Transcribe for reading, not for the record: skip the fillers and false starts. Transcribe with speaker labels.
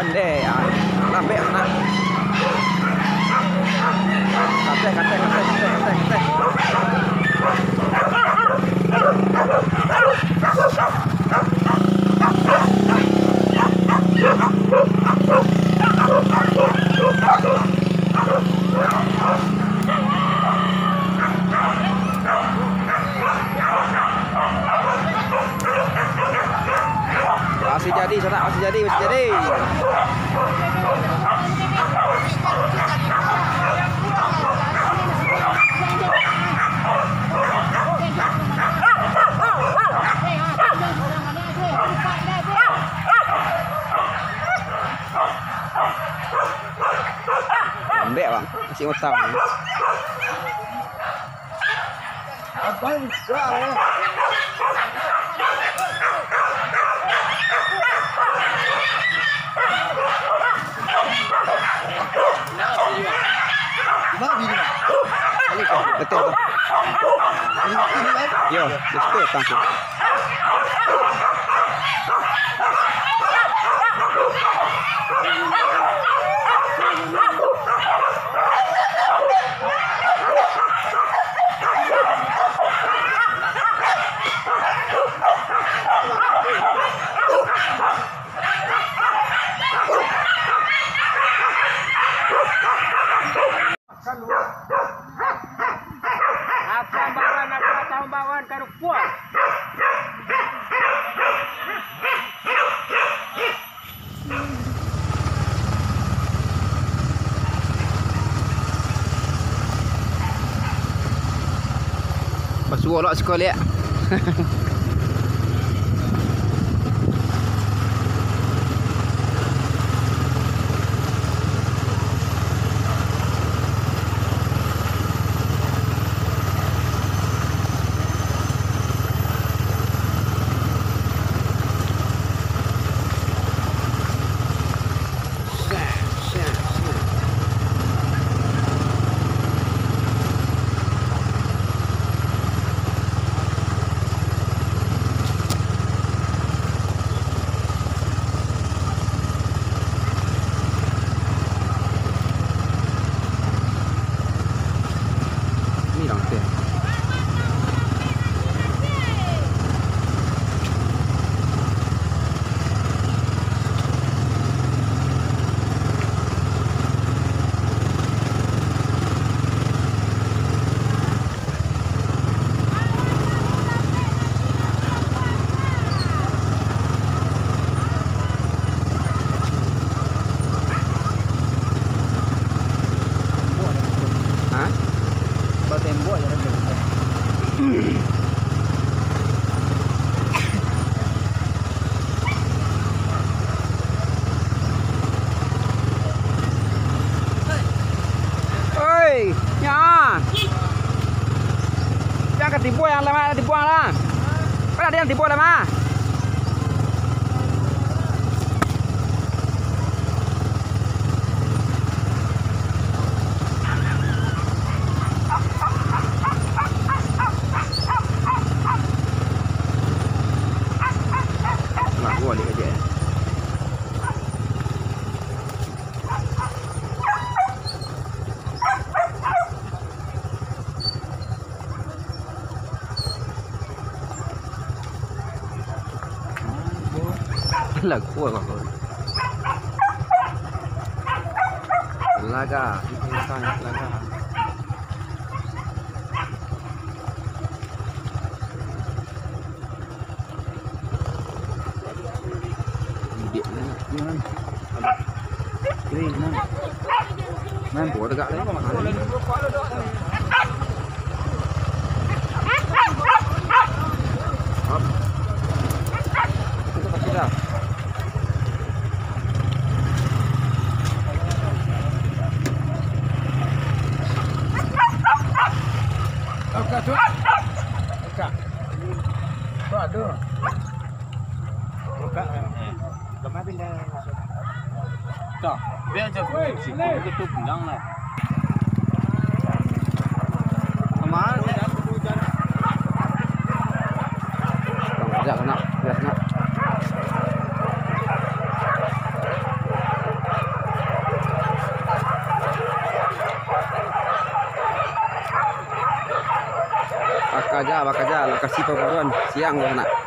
Speaker 1: Pandai ya. Lambe nak. Kate. Masih jadi, Sanak, masih jadi. Lembek bang, masih utang.
Speaker 2: Apa ini?
Speaker 1: Betul. Yo, betul tangkap.
Speaker 2: Tambahan karo puas.
Speaker 1: Basuh lah sekolah ya.
Speaker 2: Tembok ya ada.
Speaker 1: Oi, ya. Jangan dibuang yang lama, dibuang lah. Mana ada yang dibuang lama? Balik aja. Lagu apa kau? Laga, laga. Bùa tôi gạo đấy.
Speaker 2: Aduh. Buka. Lama pindah masuk. Tuh, biar aja tutup jangan. Kemarin ya hujan.
Speaker 1: Ya kena, ya kena. perburuan siang loh nak.